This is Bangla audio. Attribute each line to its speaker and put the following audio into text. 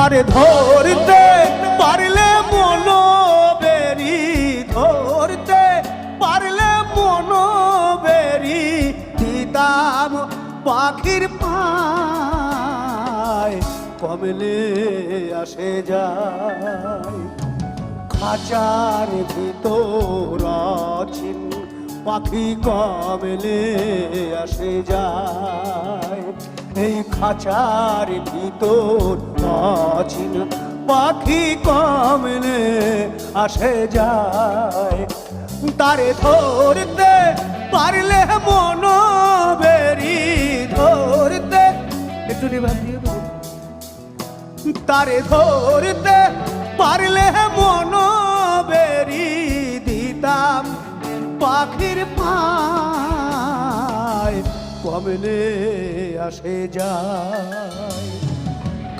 Speaker 1: তারে ধরতে পারলে মনো বেরি, ধরতে পারলে মনো বেরি দিতাম পাখির পায়, কমলে আসে যায়। খাঁচার ভিতর অচিন পাখি কমলে আসে যায়, এই খাঁচার ভিতর অচিন পাখি কমলে আসে যায়। তারে ধরতে পারলে মনো বেরি, ধরতে একটু নিভান দিয়ে দেবো। তারে ধরতে পারলে মনো বেরি দিতাম পাখির পায়, কমলে আসে যায়।